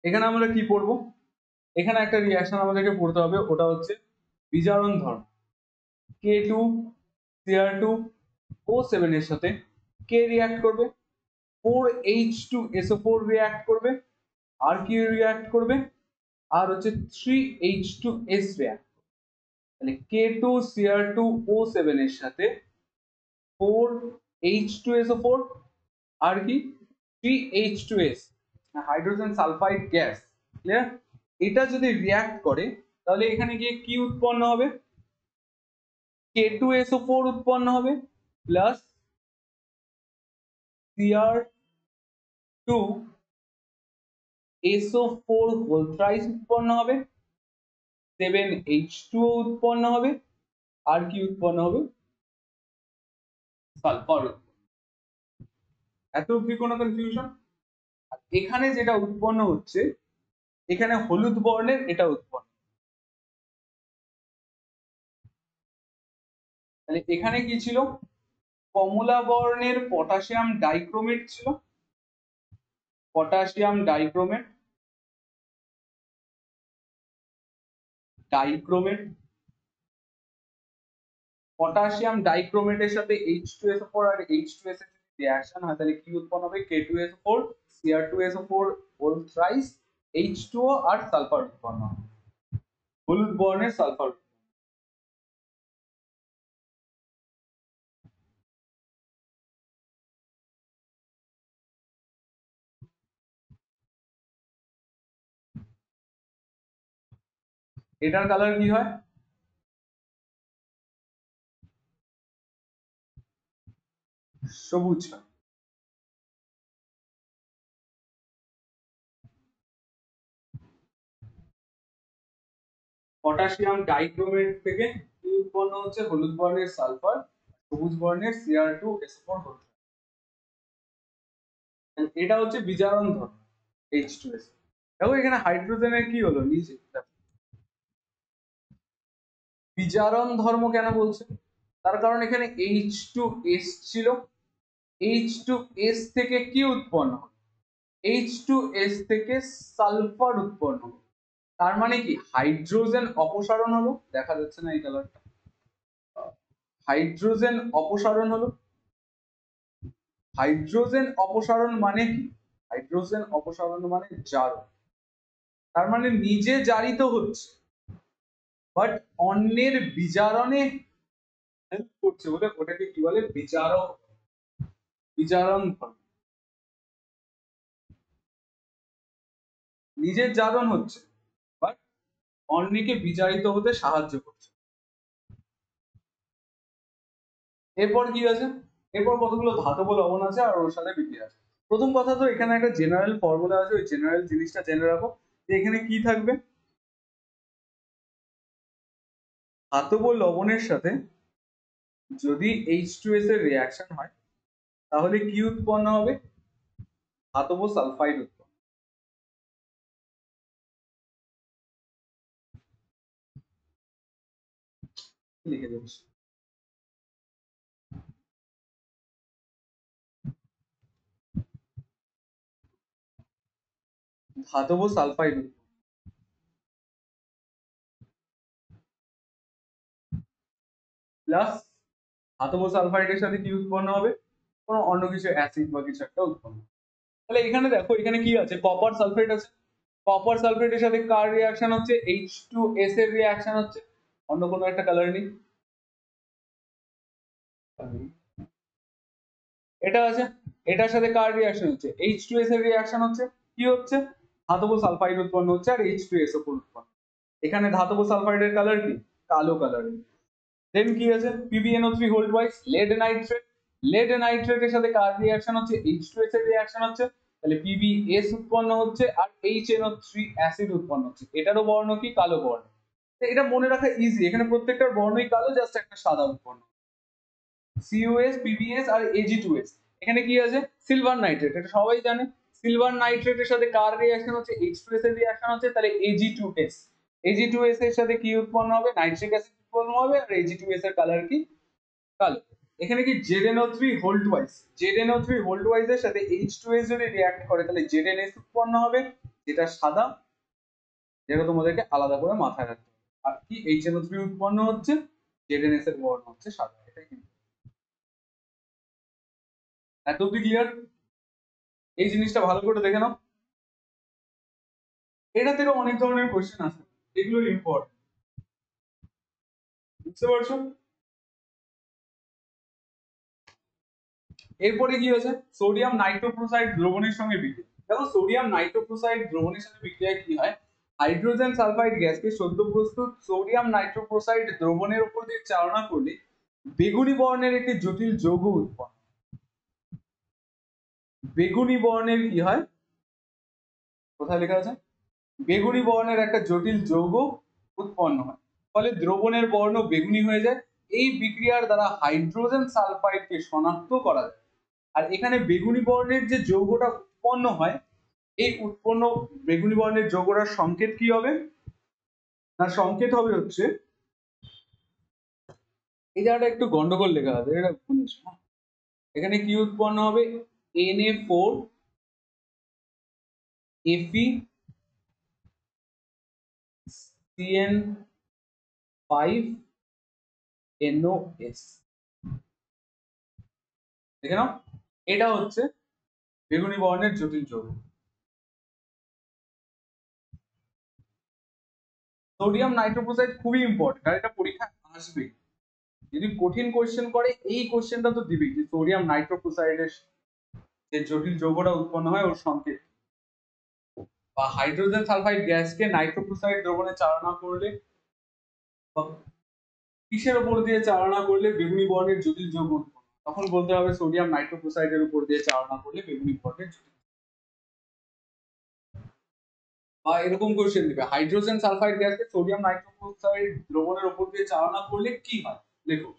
A: এখানে আমরা কি পড়বো? এখানে একটা রিঅ্যাকশন আমাদেরকে পড়তে হবে, ওটা হচ্ছে বিজারণ ধর্ম। K2Cr2O7 এর সাথে কে রিঅ্যাক্ট করবে? 4H2SO4 রিঅ্যাক্ট করবে। আর কি রিঅ্যাক্ট করবে? আর হচ্ছে 3H2S রিঅ্যাক্ট। তাহলে K2Cr2O7 এর সাথে 4H2SO4 আর কি 3H2S, hydrogen sulphide gas. Clear? এটা যদি রিঅ্যাক্ট করে তাহলে এখানে গিয়ে কি উৎপন্ন হবে? K2SO4 উৎপন্ন হবে প্লাস Cr2SO4 হোল থ্রাইস উৎপন্ন হবে, 7H2O উৎপন্ন হবে। আর কি উৎপন্ন হবে? সালফার। এত অব্দি কোনো কনফিউশন? এখানে যেটা উৎপন্ন হচ্ছে, এখানে হলুদ বর্ণের এটা উৎপন্ন, তাহলে এখানে কি ছিল? কমলা বর্ণের পটাশিয়াম ডাইক্রোমেট ছিল, পটাশিয়াম ডাইক্রোমেট, ডাইক্রোমেট, পটাশিয়াম ডাইক্রোমেটের সাথে H2SO4 আর H2S এর যদি রিঅ্যাকশন হয় তাহলে কি উৎপন্ন হবে? K2SO4 Cr2SO4 whole thrice H2O আর সালফার উৎপন্ন হবে, হলুদ বর্ণের সালফার। এটার কালার কি হয়? সবুজ হয়। পটাশিয়াম ডাইক্রোমেট থেকে কি উৎপন্ন হচ্ছে? হলুদ বর্ণের সালফার, সবুজ বর্ণের Cr2SO4 হচ্ছে। এটা হচ্ছে বিজারণ ধর্ম H2S। দেখো এখানে হাইড্রোজেনের কি হলো নিচে, বিজারণ ধর্ম কেন বলছে? তার কারণ এখানে H2S ছিল, H2S থেকে কি উৎপন্ন হলো? H2S থেকে সালফার উৎপন্ন হলো। তার মানে কি হাইড্রোজেন অপসারণ হলো, দেখা যাচ্ছে না এই কালারটা, হাইড্রোজেন অপসারণ হলো। হাইড্রোজেন অপসারণ মানে কি? হাইড্রোজেন অপসারণ মানে জারণ। তার মানে নিজে জারিত হচ্ছে বাট অন্যের বিজারণে হেল্প করছে বলে ওটাকে কি বলে? বিজারক, বিজারণ ধর্ম। নিজের জারণ হচ্ছে বাট অন্যকে বিজারিত হতে সাহায্য করছে। এরপর কি আছে? এরপর কতগুলো ধাতব লবণ আছে আর ওর সাথে বিক্রিয়া আছে। প্রথম কথা তো এখানে একটা জেনারেল ফর্মুলা আছে, ওই জেনারেল জিনিসটা জেনে রাখো যে এখানে কি থাকবে। ধাতব লবণের সাথে যদি H2S এর রিয়াকশন হয় তাহলে কি উৎপন্ন হবে? ধাতব সালফাইড উৎপন্ন। লিখে দিচ্ছি, ধাতব সালফাইড প্লাস ধাতব সালফাইডের সাথে কি উৎপন্ন হবে? কোনো অন্য কিছু অ্যাসিড বা কিছু একটা উৎপন্ন। তাহলে এখানে দেখো এখানে কি আছে? কপার সালফেট আছে। কপার সালফেটের সাথে কার রিয়াকশন হচ্ছে? H2S এর রিয়াকশন হচ্ছে। অন্য কোনো একটা কালার নেই, এটা আছে। এটার সাথে কার রিয়াকশন হচ্ছে? H2S এর রিয়াকশন হচ্ছে। কি হচ্ছে? ধাতব সালফাইড উৎপন্ন হচ্ছে আর H2SO4 উৎপন্ন। এখানে ধাতব সালফাইডের কালার কি? কালো কালার। দেন কি আছে? PbNO3 whole twice lead nitrate. Lead নাইট্রেটের সাথে কার রিয়াকশন হচ্ছে? H2S এর রিয়াকশন হচ্ছে। তাহলে PbS উৎপন্ন হচ্ছে আর HNO3 অ্যাসিড উৎপন্ন হচ্ছে। এটারও বর্ণ কি? কালো বর্ণ। এটা মনে রাখা ইজি, এখানে প্রত্যেকটার বর্ণই কালো, জাস্ট একটা সাদা উৎপন্ন। COS, PbS আর Ag2S। এখানে কি আছে? সিলভার নাইট্রেট, এটা সবাই জানে। সিলভার নাইট্রেটের সাথে কার রিঅ্যাকশন হচ্ছে? H2S এর রিঅ্যাকশন হচ্ছে। তাহলে Ag2S, Ag2S এর সাথে কি উৎপন্ন হবে? নাইট্রিক অ্যাসিড উৎপন্ন হবে আর Ag2S এর কালার কি? কালো। এখানে কি ZNO3 whole twice, ZNO3 whole twice এর সাথে H2S যদি রিঅ্যাক্ট করে তাহলে ZNS উৎপন্ন হবে, যেটা সাদা, যেটা তোমাদেরকে আলাদা করে মাথায় রাখতে হবে। আর কি HNO3 উৎপন্ন হচ্ছে, ZNS এর বর্ণ হচ্ছে সাদা। এটাই কিন্তু এত অব্দি ক্লিয়ার? এই জিনিসটা ভালো করে দেখে নাও। এটা থেকে অনেক ধরনের কোশ্চেন আসে, এগুলো ইম্পর্টেন্ট, বুঝতে পারছো? এরপরে কি আছে? সোডিয়াম নাইট্রোক্লোরাইড দ্রবণের সঙ্গে বিক্রিয়া। দেখো সোডিয়াম নাইট্রোক্লোরাইড দ্রবণের সাথে বিক্রিয়ায় কি হয়? হাইড্রোজেন সালফাইড গ্যাসকে সদ্য প্রস্তুত সোডিয়াম নাইট্রোক্লোরাইড দ্রবণের উপর দিয়ে চালনা করলে বেগুনি বর্ণের একটি জটিল যৌগ উৎপন্ন। বেগুনি বর্ণের কি হয়? কোথায় লেখা আছে? বেগুনি বর্ণের একটা জটিল যৌগ উৎপন্ন হয়, ফলে দ্রবণের বর্ণ বেগুনি হয়ে যায়। এই বিক্রিয়ার দ্বারা হাইড্রোজেন সালফাইডকে শনাক্ত করা যায়। আর এখানে বেগুনি বর্ণের যে যৌগটা উৎপন্ন হয়, এই উৎপন্ন বেগুনি বর্ণের যৌগটার সংকেত কি হবে? না, সংকেত হবে হচ্ছে এই জায়গাটা একটু গন্ডগোল লেখা আছে, এটা ভুলেছ না। এখানে কি উৎপন্ন হবে? Na4 FeCN5NOS। দেখে নাও, এটা হচ্ছে বেগুনি বর্ণের জটিল যৌগ। সোডিয়াম নাইট্রোক্লোরাইড খুবই ইম্পর্টেন্ট আর এটা পরীক্ষা আসবে। যদি কঠিন কোশ্চেন করে এই কোশ্চেনটা তো দিবেই যে সোডিয়াম নাইট্রোক্লোরাইডের যে জটিল যৌগটা উৎপন্ন হয় ওর সংকেত, বা হাইড্রোজেন সালফাইড গ্যাসকে নাইট্রোক্লোরাইড দ্রবণে চালনা করলে বা কিসের উপর দিয়ে চালনা করলে বেগুনি বর্ণের জটিল যৌগ উৎপন্ন। তখন বলতে হবে সোডিয়াম নাইট্রোক্লোরাইডের উপর দিয়ে চালনা করলে বেগুনি বর্ণের জটিল। বা এরকম কোশ্চেন দিবে, হাইড্রোজেন সালফাইড গ্যাসকে সোডিয়াম নাইট্রোক্লোরাইড দ্রবণের উপর দিয়ে চালনা করলে কি হয়, দেখো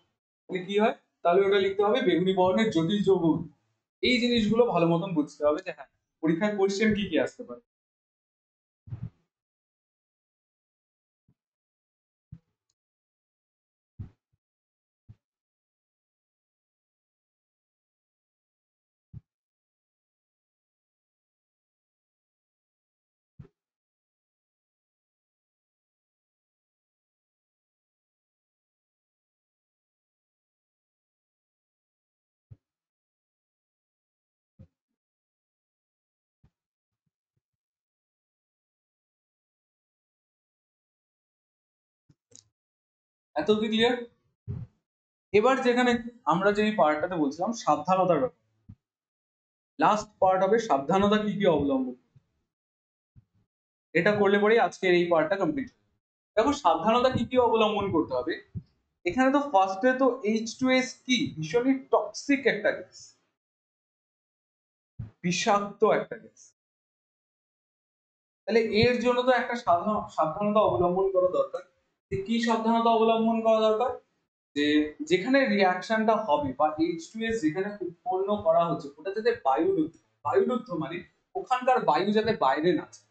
A: কি হয়, তাহলে ওটা লিখতে হবে বেগুনি বর্ণের জটিল যৌগ। এই জিনিসগুলো ভালো মতন বুঝতে হবে যে হ্যাঁ পরীক্ষায় কোশ্চেন কি কি আসতে পারে। এত কি ক্লিয়ার? এবার যেখানে আমরা যে পার্টটাতে বলছিলাম সাবধানতার ব্যাপার, লাস্ট পার্ট হবে সাবধানতা কি কি অবলম্বন, এটা করলে পরেই আজকের এই পার্টটা কমপ্লিট। দেখো সাবধানতা কি কি অবলম্বন করতে হবে। এখানে তো ফার্স্টে তো H2S কি ভীষণই টক্সিক একটা গ্যাস, বিষাক্ত একটা গ্যাস। তাহলে এর জন্য তো একটা সাবধানতা অবলম্বন করা দরকার। যে কি সাবধানতা অবলম্বন করা দরকার, যে যেখানে রিয়াকশনটা হবে বা H2S যেখানে উৎপন্ন করা হচ্ছে ওটা যাতে বায়ুরুদ্ধ, বায়ুরুদ্ধ মানে ওখানকার বায়ু যাতে বাইরে না যায়,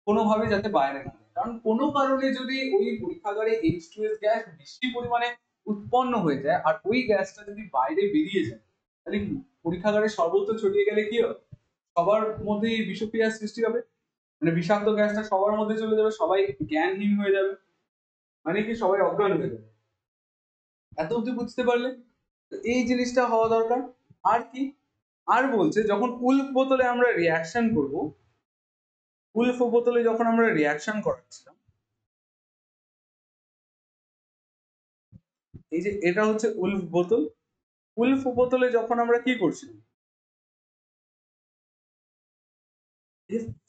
A: কোনোভাবে যাতে বাইরে না যায়। কারণ কোনো কারণে যদি ওই পরীক্ষাগারে H2S গ্যাস বেশি পরিমাণে উৎপন্ন হয়ে যায় আর ওই গ্যাসটা যদি বাইরে বেরিয়ে যায়, তাহলে কি পরীক্ষাগারে সর্বত্র ছড়িয়ে গেলে কি হবে, সবার মধ্যে এই বিষক্রিয়ার সৃষ্টি হবে, মানে বিষাক্ত গ্যাসটা সবার মধ্যে চলে যাবে, সবাই জ্ঞানহীন হয়ে যাবে, মানে কি সবাই অজ্ঞান হয়ে যাবে। এত অব্দি বুঝতে পারলে? এই জিনিসটা হওয়া দরকার। আর কি, আর বলছে যখন উল্ফ বোতলে আমরা রিয়াকশন করব, উল্ফ বোতলে যখন আমরা রিয়াকশন করাচ্ছিলাম, এই যে এটা হচ্ছে উল্ফ বোতল, উল্ফ বোতলে যখন আমরা কি করছিলাম,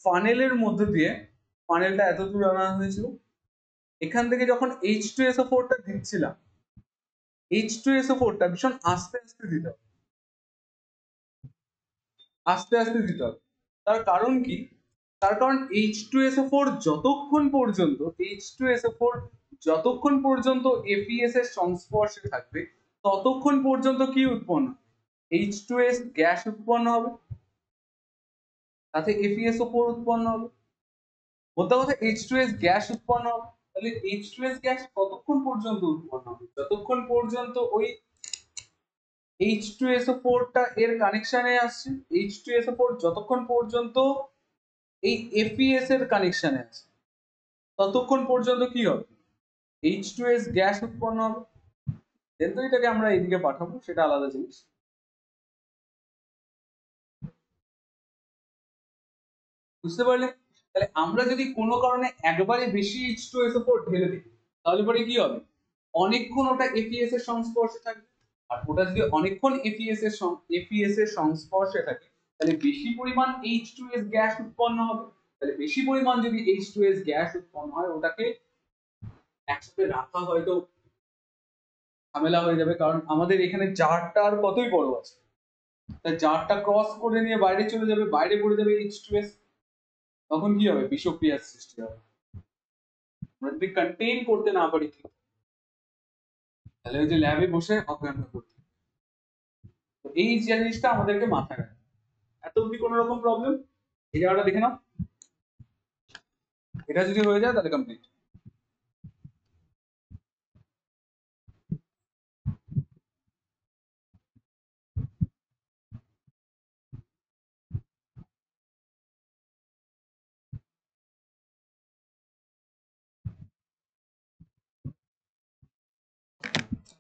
A: ফানেলের মধ্যে দিয়ে ফানেলটা এত দূর আনা হয়েছিল, এখান থেকে যখন H2SO4টা দিচ্ছিলাম, H2SO4টা ভীষণ আস্তে আস্তে দিতে হবে, আস্তে আস্তে দিতে হবে। তার কারণ কি, তার কারণ H2SO4 যতক্ষণ পর্যন্ত H2SO4 যতক্ষণ পর্যন্ত FeS এর সংস্পর্শে থাকবে ততক্ষণ পর্যন্ত কি উৎপন্ন, H2S গ্যাস উৎপন্ন হবে, তাতে FeSO4 উৎপন্ন হবে, বলতে কথা H2S গ্যাস উৎপন্ন হবে। তাহলে H2S গ্যাস কতক্ষণ পর্যন্ত উৎপন্ন হবে, যতক্ষণ পর্যন্ত ওই H2SO4টা এর কানেকশনে আসছে, H2SO4 যতক্ষণ পর্যন্ত এই FeS এর কানেকশনে আছে ততক্ষণ পর্যন্ত কি হবে, H2S গ্যাস উৎপন্ন হবে। যেহেতু এটাকে আমরা এইদিকে পাঠাবো সেটা আলাদা জিনিস। বুঝতে পারলে? তাহলে আমরা যদি কোনো কারণে একবারে বেশি H2SO4 ঢেলে দিই তাহলে পরে কি হবে, অনেকক্ষণ ওটা FeS এর সংস্পর্শে থাকবে, আর ওটা যদি অনেকক্ষণ FeS এর সংস্পর্শে থাকে তাহলে বেশি পরিমাণ H2S গ্যাস উৎপন্ন হবে। তাহলে বেশি পরিমাণ যদি H2S গ্যাস উৎপন্ন হয় ওটাকে একসাথে রাখা হয়তো ঝামেলা হয়ে যাবে, কারণ আমাদের এখানে জারটা আর কতই বড় আছে, তাই জারটা ক্রস করে নিয়ে বাইরে চলে যাবে, বাইরে পড়ে যাবে H2S, তখন কি হবে, বিষক্রিয়ার সৃষ্টি হবে। আমরা যদি কন্টেইন করতে না পারি তাহলে ওই যে ল্যাবে বসে অজ্ঞান হয়ে পড়তে, এই জিনিসটা আমাদেরকে মাথায় রাখতে। এত অব্দি কোনো রকম প্রবলেম? এই জায়গাটা দেখে নাও, এটা যদি হয়ে যায় তাহলে কমপ্লিট।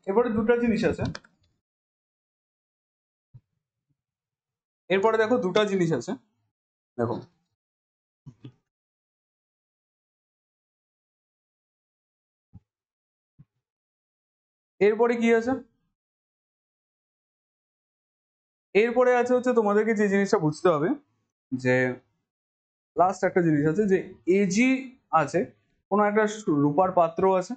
A: এবারে দুটো জিনিস আছে, এরপরে দেখো দুটো জিনিস আছে, দেখো এরপরে কি আছে, এরপরে আছে হচ্ছে তোমাদেরকে যে জিনিসটা বুঝতে হবে, যে লাস্ট একটা জিনিস আছে যে এজি আছে, কোনো একটা রূপার পাত্র আছে,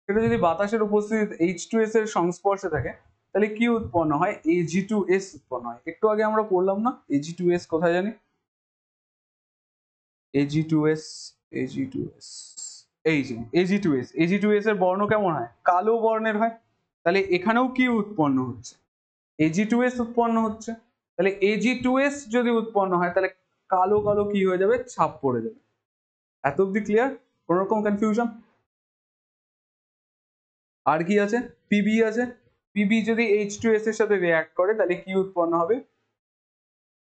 A: সেটা যদি বাতাসের উপস্থিতি H2S এর সংস্পর্শে থাকে তাহলে কি উৎপন্ন হয়? Ag2S উৎপন্ন হয়। একটু আগে আমরা পড়লাম না Ag2S কোথায় জানি? Ag2S Ag2S এই যে Ag2S Ag2S এর বর্ণ কেমন হয়? কালো বর্ণের হয়। তাহলে এখানেও কি উৎপন্ন হচ্ছে? Ag2S উৎপন্ন হচ্ছে। তাহলে Ag2S যদি উৎপন্ন হয় তাহলে কালো কালো কি হয়ে যাবে? ছাপ পড়ে যাবে। এত অব্দি ক্লিয়ার? কোন রকম কনফিউশন? আর কি আছে? Pb আছে। Pb যদি H2S এর সাথে রিঅ্যাক্ট করে তাহলে কি উৎপন্ন হবে?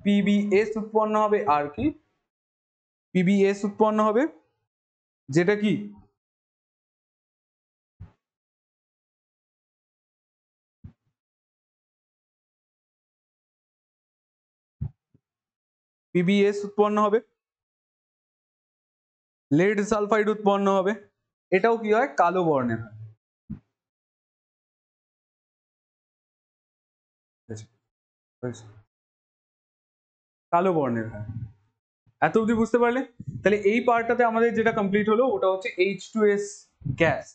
A: PbS উৎপন্ন হবে। আর কি? PbS উৎপন্ন হবে, যেটা কি PbS উৎপন্ন হবে, লেড সালফাইড উৎপন্ন হবে। এটাও কি হয়? কালো বর্ণের হয়। কালো বর্ণের হয়। এত অবধি বুঝতে পারলে? তাহলে এই পার্টটাতে আমাদের যেটা কমপ্লিট হলো ওটা হচ্ছে H2S গ্যাস।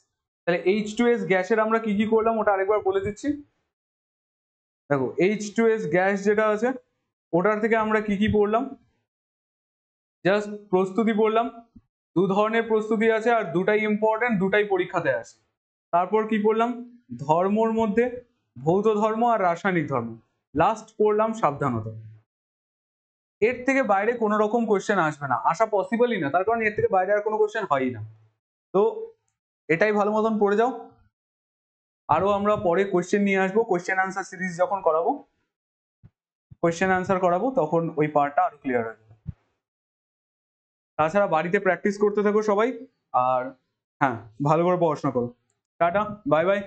A: তাহলে H2S গ্যাসের আমরা কি কি করলাম ওটা আরেকবার বলে দিচ্ছি। দেখো H2S গ্যাস যেটা আছে ওটার থেকে আমরা কি কি পড়লাম? জাস্ট প্রস্তুতি পড়লাম। দু ধরনের প্রস্তুতি আছে আর দুটাই ইম্পর্টেন্ট, দুটাই পরীক্ষাতে আসে। তারপর কি পড়লাম? ধর্মর মধ্যে ভৌত ধর্ম আর রাসায়নিক ধর্ম। লাস্ট পড়লাম সাবধানতা। এর থেকে বাইরে কোনো রকম কোশ্চেন আসবে না, আসা পসিবলই না, তার কারণ এর থেকে বাইরে আর কোনো কোশ্চেন হয়ই না। তো এটাই ভালো মতন পড়ে যাও। আরো আমরা পরে কোশ্চেন নিয়ে আসবো, কোশ্চেন আনসার সিরিজ যখন করাবো, কোশ্চেন আনসার করাবো তখন ওই পার্টটা আরো ক্লিয়ার হয়ে যাবে। তাছাড়া বাড়িতে প্র্যাকটিস করতে থাকো সবাই, আর হ্যাঁ ভালো করে পড়াশোনা করো। Tata, bye bye.